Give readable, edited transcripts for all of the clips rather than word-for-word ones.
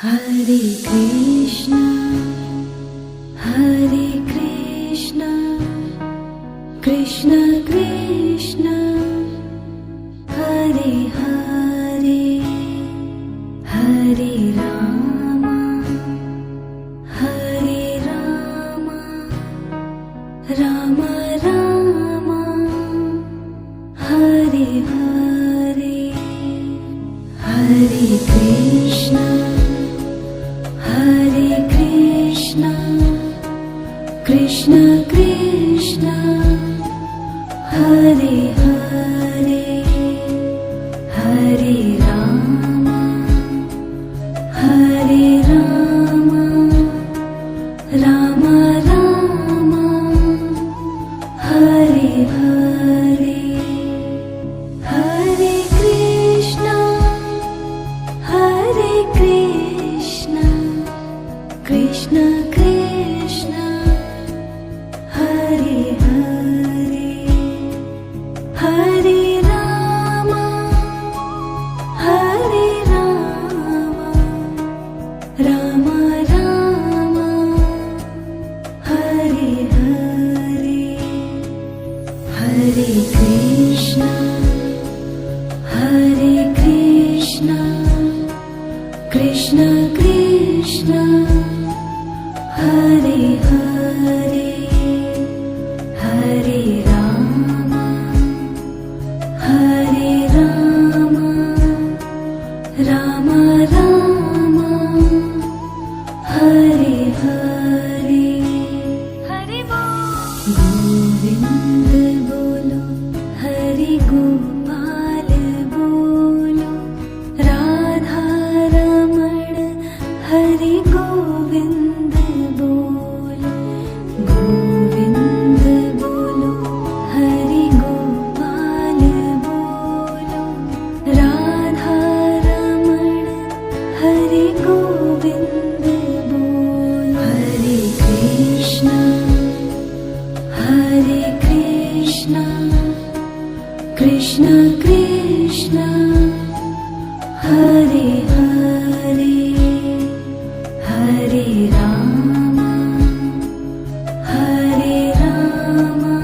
Hare Krishna, Hare Krishna, Krishna Krishna, Hare Hare, Hare Rama, Hare Rama, Rama Rama, Hare Hare, Hare Krishna, Hare Krishna, Krishna Krishna, Hare Hare, Hare Rama, Hare Rama, Rama Rama, Hare Hare, Hare Krishna, Hare Krishna, Krishna Krishna, Hare Hare, Hare Rama, Hare Rama, Rama Rama, Hare Hare, Hare Krishna, Hare Krishna, Krishna Krishna, Hare Hare, Hare Rama, Hare Rama, Rama Rama, Hare Hare, Hare Govind bolo, Hare Gopal bolo, Radha Raman, Hare Govind bolo, Govind bolo, Hare Gopal bolo, Radha Raman, Hare Govind bolo, Hare Krishna, Hare Krishna, Krishna Krishna, Hare Hare, Hare Rama, Hare Rama,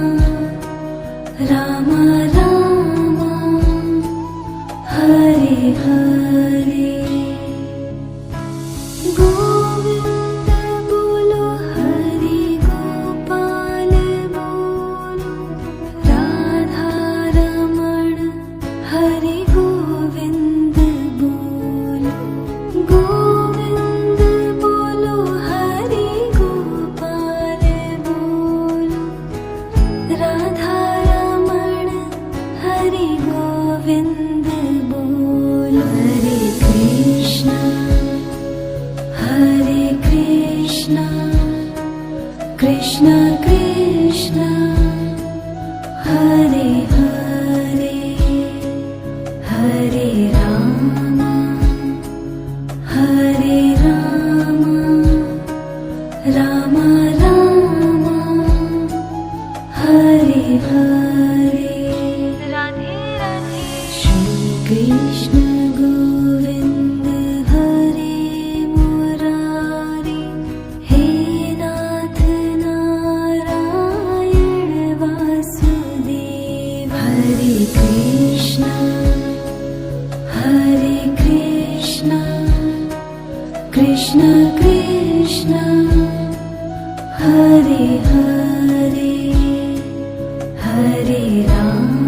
Rama Rama, Hare Hare, Govind bolo, Hare Gopal bolo, Radha Raman, Hare Govind bolo, Govind bolo, Hare Gopal bolo, Radha Raman, Hare Govind bolo, Hare Krishna, Hare Krishna, Krishna Krishna, Hare Hare, Hare Rama, Hare Rama, Rama Rama, Hare Hare, Radhe Radhe, Shri Krishna Govind Hare Murari, He Nath Narayan Vasudev, Hare Krishna, Hare Krishna, Krishna Krishna, Hare Hare, Hare Rama,